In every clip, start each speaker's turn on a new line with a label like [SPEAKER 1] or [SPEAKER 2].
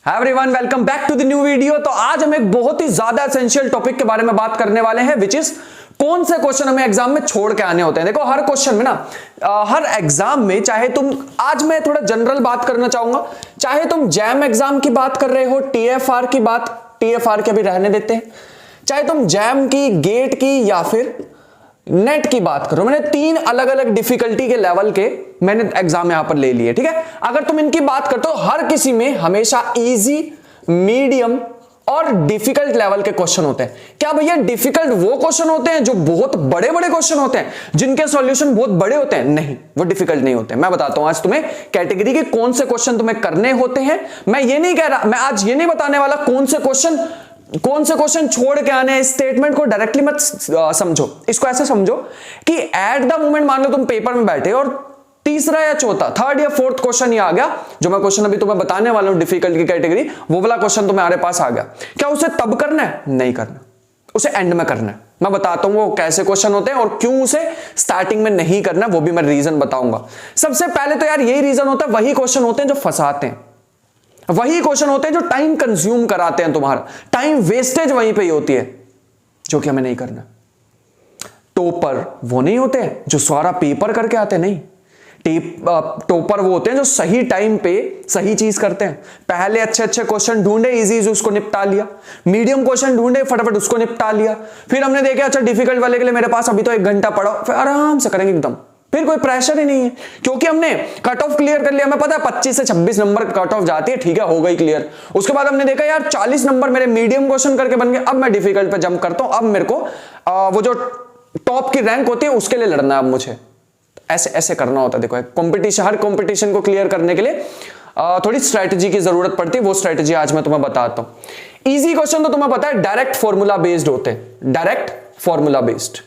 [SPEAKER 1] Everyone welcome back to the new video. तो आज हम एक बहुत ही ज्यादा एसेंशियल टॉपिक के बारे में बात करने वाले हैं, विच इज कौन से क्वेश्चन हमें एग्जाम में छोड़ के आने होते हैं। देखो हर क्वेश्चन में ना हर एग्जाम में, चाहे तुम, आज मैं थोड़ा जनरल बात करना चाहूंगा, चाहे तुम जैम एग्जाम की बात कर रहे हो, टीएफआर की बात, टीएफआर के अभी रहने देते हैं, चाहे तुम जैम की, गेट की या फिर नेट की बात करो। मैंने तीन अलग अलग डिफिकल्टी के लेवल के मैंने एग्जाम यहां पर ले लिए, ठीक है। अगर तुम इनकी बात करते हो, हर किसी में हमेशा इजी, मीडियम और डिफिकल्ट लेवल के क्वेश्चन होते हैं। क्या भैया डिफिकल्ट वो क्वेश्चन होते हैं जो बहुत बड़े बड़े क्वेश्चन होते हैं, जिनके सॉल्यूशन बहुत बड़े होते हैं? नहीं, वो डिफिकल्ट नहीं होते। मैं बताता हूं आज तुम्हें कैटेगरी के कौन से क्वेश्चन तुम्हें करने होते हैं। मैं ये नहीं कह रहा, मैं आज ये नहीं बताने वाला कौन से क्वेश्चन छोड़ के आने। इस स्टेटमेंट को डायरेक्टली मत समझो, इसको ऐसे समझो कि एट द मोमेंट मान लो तुम पेपर में बैठे और तीसरा या चौथा, थर्ड या फोर्थ क्वेश्चन ही आ गया, जो मैं क्वेश्चन अभी तुम्हें बताने वाला हूं डिफिकल्ट की कैटेगरी, वो वाला क्वेश्चन तुम्हारे पास आ गया। क्या उसे तब करना है? नहीं करना, उसे एंड में करना है। मैं बताता हूं वो कैसे क्वेश्चन होते हैं और क्यों उसे स्टार्टिंग में नहीं करना, वो भी मैं रीजन बताऊंगा। सबसे पहले तो यार यही रीजन होता है, वही क्वेश्चन होते हैं जो फंसाते हैं, वही क्वेश्चन होते हैं जो टाइम कंज्यूम कराते हैं, तुम्हारा टाइम वेस्टेज वहीं पे ही होती है, जो कि हमें नहीं करना। टॉपर वो नहीं होते हैं जो सारा पेपर करके आते, नहीं। टॉपर वो होते हैं जो सही टाइम पे सही चीज करते हैं। पहले अच्छे अच्छे क्वेश्चन ढूंढे, इजी उसको निपटा लिया, मीडियम क्वेश्चन ढूंढे, फटाफट उसको निपटा लिया। फिर हमने देखा अच्छा डिफिकल्ट वाले के लिए मेरे पास अभी तो 1 घंटा पड़ा, फिर आराम से करेंगे एकदम, फिर कोई प्रेशर ही नहीं है, क्योंकि हमने कट ऑफ क्लियर कर लिया। हमें पता है 25 से 26 नंबर कट ऑफ जाती है, ठीक है, हो गई क्लियर। उसके बाद हमने देखा यार 40 नंबर मेरे मीडियम क्वेश्चन करके बन गए, अब मैं डिफिकल्ट पे जंप करता हूं। अब मेरे को वो जो टॉप की रैंक होती है उसके लिए लड़ना है, अब मुझे ऐसे ऐसे करना होता है। देखो कंपटीशन, हर कंपटीशन को क्लियर करने के लिए थोड़ी स्ट्रेटजी की जरूरत पड़ती है, वो स्ट्रेटजी आज मैं तुम्हें बताता हूं। इजी क्वेश्चन तो तुम्हें पता है डायरेक्ट फॉर्मूला बेस्ड होते हैं, डायरेक्ट फॉर्मूला बेस्ड।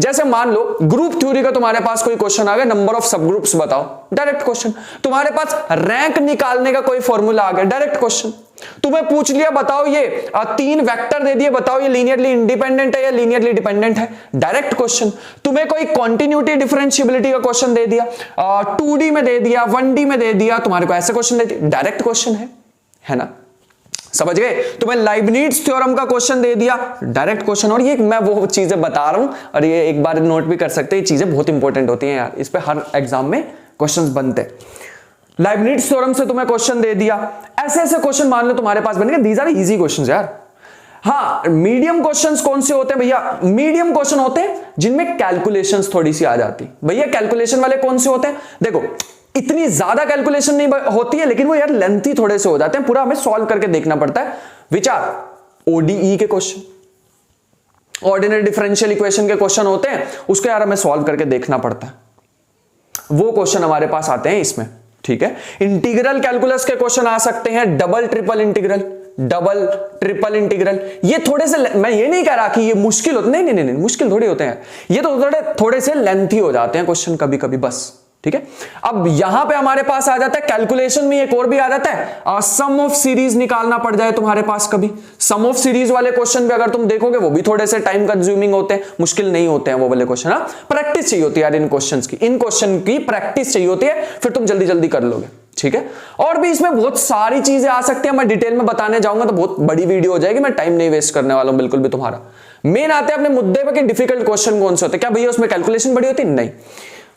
[SPEAKER 1] जैसे मान लो ग्रुप थ्योरी का तुम्हारे पास कोई क्वेश्चन आ गया, नंबर ऑफ सब ग्रुप्स बताओ, डायरेक्ट क्वेश्चन। तुम्हारे पास रैंक निकालने का कोई फॉर्मूला आ गया, डायरेक्ट क्वेश्चन। तुम्हें पूछ लिया बताओ ये 3 वेक्टर दे दिए, बताओ ये लीनियरली इंडिपेंडेंट है या लीनियरली डिपेंडेंट है, डायरेक्ट क्वेश्चन। तुम्हें कोई कॉन्टिन्यूटी डिफरेंशिएबिलिटी का क्वेश्चन दे दिया, 2D में दे दिया, 1D में दे दिया, तुम्हारे को ऐसे क्वेश्चन दे दिया, डायरेक्ट क्वेश्चन है ना, समझ गए। तुम्हें लाइबनिट्ज थ्योरम का क्वेश्चन दे दिया, डायरेक्ट क्वेश्चन। और ये मैं वो चीजें बता रहा हूं, और ये एक बार नोट भी कर सकते हैं, ये चीजें बहुत इंपॉर्टेंट होती हैं यार, इस पे हर एग्जाम में क्वेश्चंस बनते हैं। लाइबनिट्ज थ्योरम से तुम्हें क्वेश्चन दे दिया, ऐसे ऐसे क्वेश्चन मान लो तुम्हारे पास बनेंगे। दीज आर इजी क्वेश्चंस यार। हाँ, मीडियम क्वेश्चंस कौन से होते हैं भैया? मीडियम क्वेश्चन होते हैं जिनमें कैलकुलेशंस थोड़ी सी आ जाती। भैया कैलकुलेशन वाले कौन से होते हैं? देखो इतनी ज्यादा कैलकुलेशन नहीं होती है, लेकिन वो यार लेंथी थोड़े से हो जाते हैं, पूरा हमें सॉल्व करके देखना पड़ता है। विचार ओडीई के क्वेश्चन, ऑर्डिनरी डिफरेंशियल इक्वेशन के क्वेश्चन होते हैं, उसको यार हमें सॉल्व करके देखना पड़ता है, वो क्वेश्चन हमारे पास आते हैं इसमें, ठीक है। इंटीग्रल कैलकुलस के क्वेश्चन आ सकते हैं, डबल ट्रिपल इंटीग्रल। ये थोड़े से, मैं ये नहीं कह रहा कि ये मुश्किल होते, नहीं, मुश्किल थोड़ी होते हैं, ये तो थोड़े से लेंथी हो जाते हैं क्वेश्चन कभी कभी, बस, ठीक है। अब यहां पे हमारे पास आ जाता है कैलकुलेशन में, एक और भी आ जाता है, सम ऑफ सीरीज निकालना पड़ जाए तुम्हारे पास कभी। सम ऑफ सीरीज वाले क्वेश्चन भी अगर तुम देखोगे, वो भी थोड़े से टाइम कंज्यूमिंग होते हैं, मुश्किल नहीं होते हैं वो वाले क्वेश्चन। हाँ, प्रैक्टिस चाहिए होती है यार इन क्वेश्चन की प्रैक्टिस चाहिए होती है, फिर तुम जल्दी जल्दी कर लोगे, ठीक है। और भी इसमें बहुत सारी चीजें आ सकती है, मैं डिटेल में बताने जाऊंगा तो बहुत बड़ी वीडियो हो जाएगी, मैं टाइम नहीं वेस्ट करने वाला हूं बिल्कुल भी तुम्हारा। मेन आते हैं अपने मुद्दे पे कि डिफिकल्ट क्वेश्चन कौन से होते हैं। क्या भैया उसमें कैलकुलेशन बड़ी होती है? नहीं,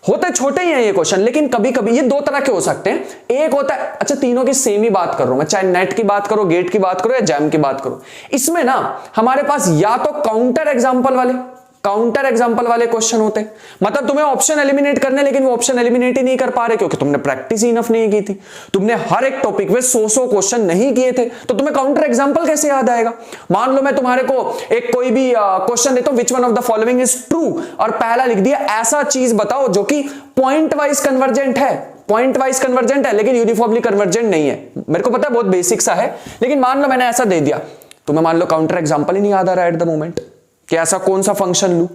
[SPEAKER 1] होते छोटे ही हैं ये क्वेश्चन, लेकिन कभी कभी ये दो तरह के हो सकते हैं। एक होता है, अच्छा तीनों की सेम ही बात कर रहा हूं मैं, चाहे नेट की बात करो, गेट की बात करो या जैम की बात करो, इसमें ना हमारे पास या तो काउंटर एग्जांपल वाले क्वेश्चन होते हैं, मतलब तुम्हें ऑप्शन एलिमिनेट करने, लेकिन वो ऑप्शन एलिमिनेट ही नहीं कर पा रहे क्योंकि तुमने प्रैक्टिस ही इनफ नहीं की थी, तुमने हर एक टॉपिक में 100 क्वेश्चन नहीं किए थे, तो तुम्हें काउंटर एग्जांपल कैसे याद आएगा? मान लो मैं तुम्हारे को एक कोई भी क्वेश्चन देता हूं, which one of the following is true, और पहला लिख दिया ऐसा चीज बताओ जो कि पॉइंट वाइज कन्वर्जेंट है लेकिन यूनिफॉर्मली कन्वर्जेंट नहीं है। मेरे को पता है बहुत बेसिक सा है, लेकिन मान लो मैंने ऐसा दे दिया, तुम्हें मान लो काउंटर एग्जांपल ही नहीं याद आ रहा है एट द मोमेंट, कि ऐसा कौन सा फंक्शन लूं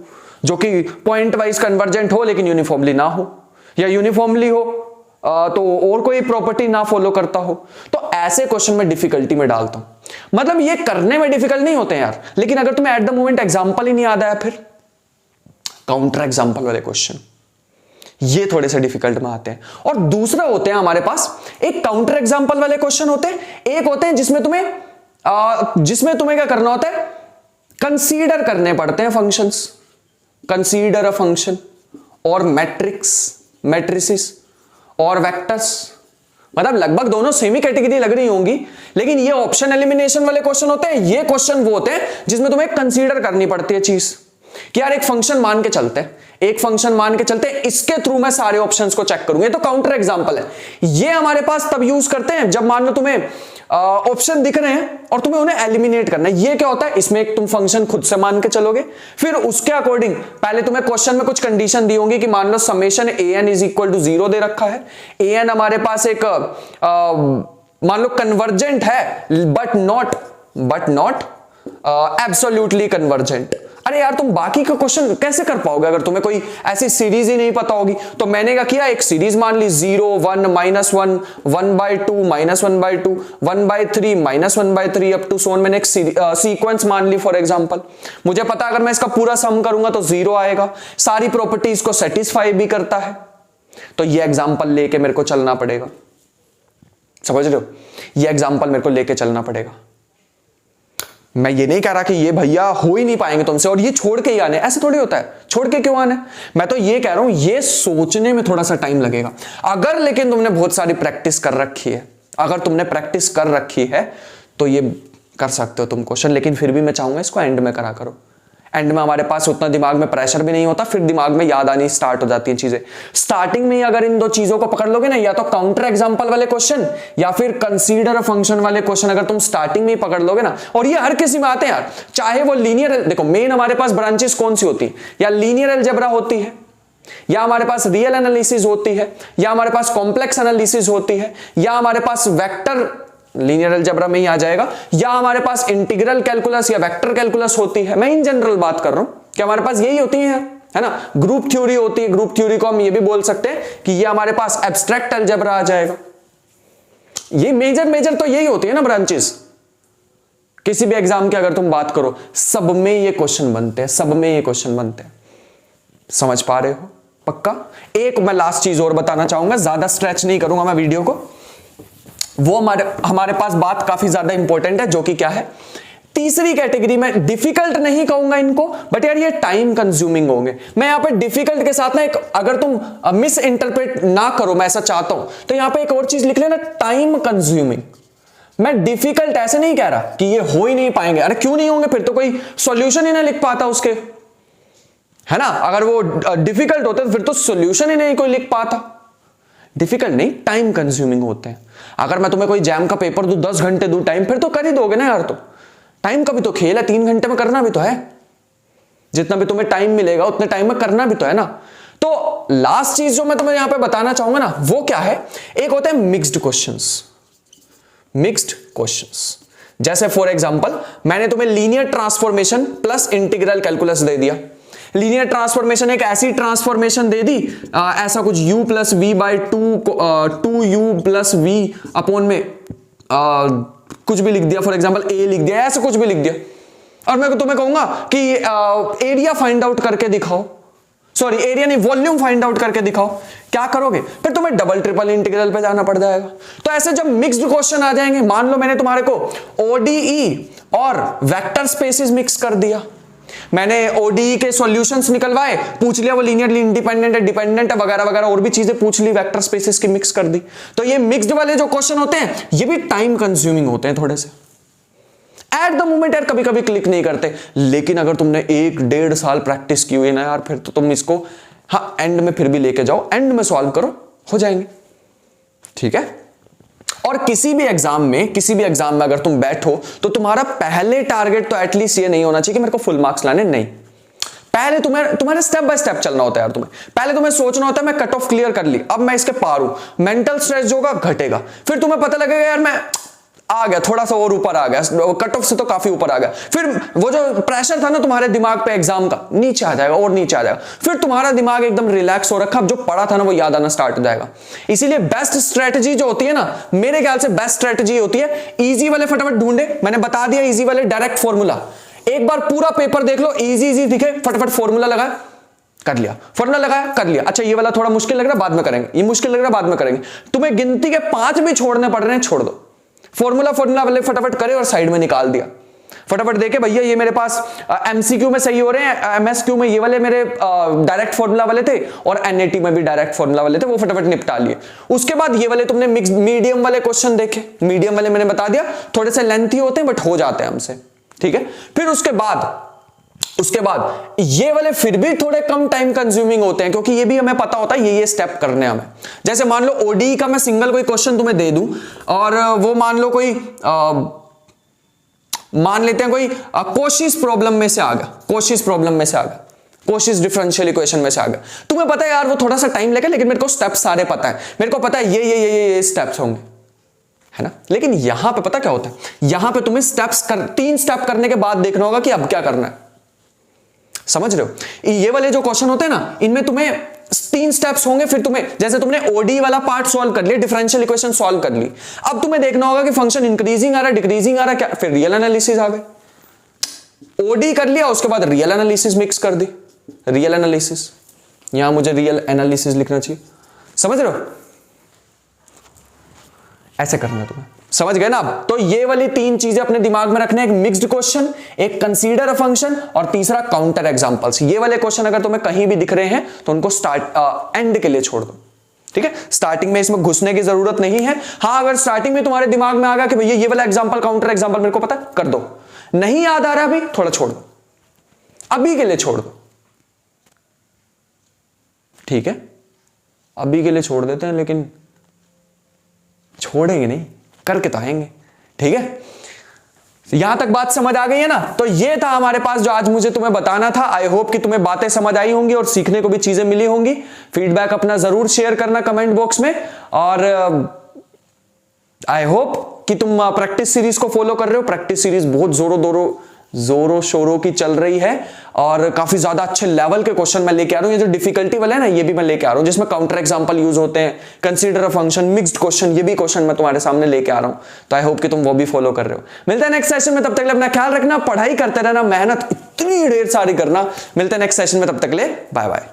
[SPEAKER 1] जो कि पॉइंट वाइज कन्वर्जेंट हो लेकिन यूनिफॉर्मली ना हो, या यूनिफॉर्मली हो तो और कोई प्रॉपर्टी ना फॉलो करता हो, तो ऐसे क्वेश्चन में डिफिकल्टी में डालता हूं। मतलब ये करने में डिफिकल्ट नहीं होते यार, लेकिन अगर तुम्हें एट द मोमेंट एग्जांपल ही नहीं याद आया, फिर काउंटर एग्जांपल वाले क्वेश्चन ये थोड़े से डिफिकल्ट में आते हैं। और दूसरा होते हैं हमारे पास एक काउंटर एग्जांपल वाले क्वेश्चन होते हैं, एक होते हैं जिसमें तुम्हें क्या करना होता है, कंसीडर करने पड़ते हैं फंक्शंस, कंसीडर अ फंक्शन और मैट्रिसेस और वेक्टर्स। मतलब लगभग दोनों सेमी कैटेगरी लग रही होंगी, लेकिन ये ऑप्शन एलिमिनेशन वाले क्वेश्चन होते हैं, ये क्वेश्चन वो होते हैं जिसमें तुम्हें कंसीडर करनी पड़ती है चीज कि यार एक फंक्शन मान के चलते हैं, इसके थ्रू मैं सारे ऑप्शंस को चेक करूंगा। ये तो काउंटर एग्जांपल है। ये हमारे पास तब यूज करते हैं जब मान लो तुम्हें ऑप्शन दिख रहे हैं और तुम्हें उन्हें एलिमिनेट करना है। ये क्या होता है, इसमें एक तुम फंक्शन खुद से मान के चलोगे, फिर उसके अकॉर्डिंग पहले तुम्हें क्वेश्चन में कुछ कंडीशन दी होंगी कि मान लो summation an is equal to 0 दे रखा है, an हमारे पास एक मान लो कन्वर्जेंट है बट नॉट एब्सोल्युटली कन्वर्जेंट। अरे यार तुम बाकी का क्वेश्चन कैसे कर पाओगे अगर तुम्हें कोई ऐसी सीरीज ही नहीं पता होगी। तो मैंने क्या किया, एक सीरीज मान ली 0 1 -1 1/2 -1/2 1/3 -1/3 अप टू सोन। मैंने एक सीक्वेंस मान ली फॉर एग्जांपल। मुझे पता अगर मैं इसका पूरा सम करूंगा तो 0 आएगा, सारी प्रॉपर्टीज को सेटिस्फाई भी करता है। तो ये एग्जांपल लेके मेरे को चलना पड़ेगा, समझ रहे हो, ये एग्जांपल मेरे को लेके चलना पड़ेगा। मैं ये नहीं कह रहा कि ये भैया हो ही नहीं पाएंगे तुमसे और ये छोड़ के ही आने, ऐसे थोड़ी होता है, छोड़ के क्यों आने। मैं तो ये कह रहा हूं ये सोचने में थोड़ा सा टाइम लगेगा। अगर लेकिन तुमने बहुत सारी प्रैक्टिस कर रखी है, तो ये कर सकते हो तुम क्वेश्चन। लेकिन फिर भी मैं चाहूंगा इसको एंड में करा करो। एंड में हमारे पास उतना दिमाग में प्रेशर भी नहीं होता, फिर दिमाग में याद आनी स्टार्ट हो जाती है चीजें। स्टार्टिंग में ही अगर इन दो चीजों को पकड़ लोगे ना, या तो काउंटर एग्जांपल वाले क्वेश्चन या फिर कंसीडर फंक्शन वाले क्वेश्चन, अगर तुम स्टार्टिंग में ही पकड़ लोगे ना, और ये हर किसी में आते हैं यार, चाहे वो लीनियर, देखो मेन हमारे पास ब्रांचेस कौन सी होती है, या लीनियर अलजेब्रा होती है, या हमारे पास रियल एनालिसिस होती है, या हमारे पास कॉम्प्लेक्स एनालिसिस होती है, या हमारे पास वेक्टर लीनियर अलजेब्रा में ही आ जाएगा, या हमारे पास इंटीग्रल कैलकुलस या वेक्टर कैलकुलस होती है। मैं इन जनरल बात कर रहा हूं कि हमारे पास यही होती है ना। ग्रुप थ्योरी होती है, ग्रुप थ्योरी को हम ये भी बोल सकते हैं कि ये हमारे पास एब्स्ट्रैक्ट अलजेब्रा आ जाएगा। ये मेजर तो यही होती है ना ब्रांचेस। किसी भी एग्जाम की अगर तुम बात करो, सब में ये क्वेश्चन बनते हैं, समझ पा रहे हो पक्का। एक मैं लास्ट चीज और बताना चाहूंगा, ज्यादा स्ट्रेच नहीं करूंगा मैं वीडियो को। वो हमारे पास बात काफी ज्यादा इंपॉर्टेंट है, जो कि क्या है, तीसरी कैटेगरी में डिफिकल्ट नहीं कहूंगा इनको, बट यार ये टाइम कंज्यूमिंग होंगे। मैं यहां पे डिफिकल्ट के साथ ना एक, अगर तुम मिस इंटरप्रेट ना करो, मैं ऐसा चाहता हूं, तो यहां पे एक और चीज लिख लेना, टाइम कंज्यूमिंग। मैं डिफिकल्ट ऐसे नहीं कह रहा कि ये हो ही नहीं पाएंगे। अरे क्यों नहीं होंगे, फिर तो कोई सॉल्यूशन ही ना लिख पाता उसके, है ना। अगर वो डिफिकल्ट होते तो फिर तो सॉल्यूशन ही नहीं कोई लिख पाता। डिफिकल्ट नहीं, टाइम कंज्यूमिंग होते हैं। अगर मैं तुम्हें कोई जैम का पेपर दूं, 10 घंटे दूं टाइम, फिर तो कर ही दोगे ना यार। तो टाइम का भी तो खेल है, 3 घंटे में करना भी तो है। जितना भी तुम्हें टाइम मिलेगा उतने टाइम में करना भी तो है ना। तो लास्ट चीज जो मैं तुम्हें यहां पे बताना चाहूंगा ना, वो क्या है, एक होता है मिक्स्ड क्वेश्चंस। जैसे फॉर एग्जांपल मैंने तुम्हें linear transformation plus integral calculus दे दिया। लीनियर ट्रांसफॉर्मेशन एक ऐसी ट्रांसफॉर्मेशन दे दी, ऐसा कुछ u plus V by 2u plus V upon में कुछ भी लिख दिया, फॉर एग्जांपल a लिख दिया, ऐसा कुछ भी लिख दिया, और मैं तुम्हें कहूंगा कि एरिया फाइंड आउट करके दिखाओ, सॉरी एरिया नहीं, वॉल्यूम फाइंड आउट करके दिखाओ। क्या करोगे, फिर तुम्हें डबल ट्रिपल इंटीग्रल पे जाना पड़ जाएगा। तो ऐसे जब मिक्स्ड क्वेश्चन आ जाएंगे, मान लो मैंने तुम्हारे को ODE और वेक्टर स्पेसिस मिक्स कर दिया, मैंने ODE के सॉल्यूशंस निकलवाए, पूछ लिया वो लीनियरली इंडिपेंडेंट है, डिपेंडेंट है, वगैरह वगैरह और भी चीजें पूछ ली, वेक्टर स्पेसिस की मिक्स कर दी। तो ये मिक्स्ड वाले जो क्वेश्चन होते हैं, ये भी टाइम कंज्यूमिंग होते हैं थोड़े से। एट द मोमेंट यार कभी कभी क्लिक नहीं करते, लेकिन अगर तुमने 1-1.5 साल प्रैक्टिस की हुई ना यार, फिर तो तुम इसको हाँ एंड में फिर भी लेके जाओ, एंड में सॉल्व करो, हो जाएंगे, ठीक है। और किसी भी एग्जाम में अगर तुम बैठो तो तुम्हारा पहले टारगेट तो एटलीस्ट ये नहीं होना चाहिए कि मेरे को फुल मार्क्स लाने, नहीं। पहले तुम्हारे स्टेप बाय स्टेप चलना होता है यार। पहले तुम्हें सोचना होता है मैं कट ऑफ क्लियर कर ली, अब मैं इसके पार हूं, मेंटल स्ट्रेस जो होगा घटेगा, फिर तुम्हें पता लगेगा यार मैं आ गया, थोड़ा सा और ऊपर आ गया, कट ऑफ से तो काफी ऊपर आ गया, फिर वो जो प्रेशर था ना तुम्हारे दिमाग पे एग्जाम का, नीचे आ जाएगा और नीचे आ जाएगा, फिर तुम्हारा दिमाग एकदम रिलैक्स हो रखा, अब जो पढ़ा था ना वो याद आना स्टार्ट हो जाएगा। इसीलिए बेस्ट स्ट्रेटजी जो होती है ना, मेरे ख्याल से बेस्ट स्ट्रेटजी होती है, इजी वाले फटाफट ढूंढे, मैंने बता दिया इजी वाले, डायरेक्ट फॉर्मूला, एक बार पूरा पेपर देख लो, इजी दिखे, फटाफट फॉर्मूला लगाए, कर लिया, फॉर्मूला लगाया, कर लिया। अच्छा ये वाला थोड़ा मुश्किल लग रहा है, बाद में करेंगे, ये मुश्किल लग रहा है, बाद में करेंगे। तुम्हें गिनती के 5 भी छोड़ने पड़ रहे हैं, छोड़ दो। फॉर्मूला वाले फटाफट करे और साइड में निकाल दिया। फटाफट देखे भैया ये मेरे पास एमसीक्यू में सही हो रहे हैं, एमएसक्यू में ये वाले मेरे डायरेक्ट फॉर्मूला वाले थे और एनएटी में भी डायरेक्ट फॉर्मूला वाले थे, वो फटाफट निपटा लिए। उसके बाद ये वाले तुमने मिक्स मीडियम वाले क्वेश्चन देखे, मीडियम वाले मैंने बता दिया थोड़े से लेंथी होते हैं बट हो जाते हैं हमसे, ठीक है। फिर उसके बाद ये वाले फिर भी थोड़े कम टाइम कंज्यूमिंग होते हैं, क्योंकि ये भी हमें पता होता है ये स्टेप करने हमें। जैसे मान लो ओडी का मैं सिंगल कोई क्वेश्चन तुम्हें दे दूं और वो मान लो कोई मान लेते हैं कोई कोशिश प्रॉब्लम में से आ गया, कोशिश डिफरेंशियल इक्वेशन में से आ गया। तुम्हें पता है यार वो थोड़ा सा टाइम लगेगा, लेकिन मेरे को स्टेप सारे पता है, मेरे को पता है ये स्टेप्स होंगे, है ना। लेकिन यहां पे पता क्या होता है, यहां पे तुम्हें 3 स्टेप करने के बाद देखना होगा कि अब क्या करना है, समझ रहे हो। ये वाले जो क्वेश्चन होते हैं ना, इनमें तुम्हें 3 स्टेप्स होंगे। फिर तुम्हें जैसे तुमने ओडी वाला पार्ट सॉल्व कर लिया, डिफरेंशियल इक्वेशन सॉल्व कर ली, अब तुम्हें देखना होगा कि फंक्शन इंक्रीजिंग आ रहा है, डिक्रीजिंग आ रहा है क्या, फिर रियल एनालिसिस आ गए। ओडी कर लिया, उसके बाद रियल एनालिसिस मिक्स कर दी, रियल एनालिसिस, यहां मुझे रियल एनालिसिस लिखना चाहिए, समझ रहे हो, ऐसे करना है तुम्हें, समझ गए ना। अब तो ये वाली 3 चीजें अपने दिमाग में रखना है, एक मिक्स्ड क्वेश्चन, एक कंसीडर अ फंक्शन और तीसरा काउंटर एग्जांपल्स। ये वाले क्वेश्चन अगर तुम्हें कहीं भी दिख रहे हैं तो उनको एंड के लिए छोड़ दो, ठीक है। स्टार्टिंग में इसमें घुसने की जरूरत नहीं है। हाँ अगर स्टार्टिंग में तुम्हारे दिमाग में आ गया कि भैया ये वाला एग्जांपल काउंटर एग्जांपल मेरे को पता है, कर दो, नहीं याद आ रहा अभी, थोड़ा छोड़ दो, अभी के लिए छोड़ दो, ठीक है, अभी के लिए छोड़ देते हैं, लेकिन छोड़ेंगे नहीं, करके तो आएंगे, ठीक है। यहां तक बात समझ आ गई है ना। तो ये था हमारे पास जो आज मुझे तुम्हें बताना था। आई होप कि तुम्हें बातें समझ आई होंगी और सीखने को भी चीजें मिली होंगी। फीडबैक अपना जरूर शेयर करना कमेंट बॉक्स में, और आई होप कि तुम प्रैक्टिस सीरीज को फॉलो कर रहे हो। प्रैक्टिस सीरीज बहुत जोरों शोरों की चल रही है और काफी ज्यादा अच्छे लेवल के क्वेश्चन मैं लेके आ रहा हूं। ये जो डिफिकल्टी वाला है ना, ये भी मैं लेके आ रहा हूं, जिसमें काउंटर एग्जांपल यूज होते हैं, consider a function, mixed question, ये भी क्वेश्चन मैं तुम्हारे सामने लेके आ रहा हूं। तो आई होप कि तुम वो भी फॉलो कर रहे हो। मिलते हैं नेक्स्ट सेशन में, तब तक ले अपना ख्याल रखना, पढ़ाई करते रहना, मेहनत इतनी ढेर सारी करना। मिलते हैं नेक्स्ट सेशन में, तब तक ले बाय बाय।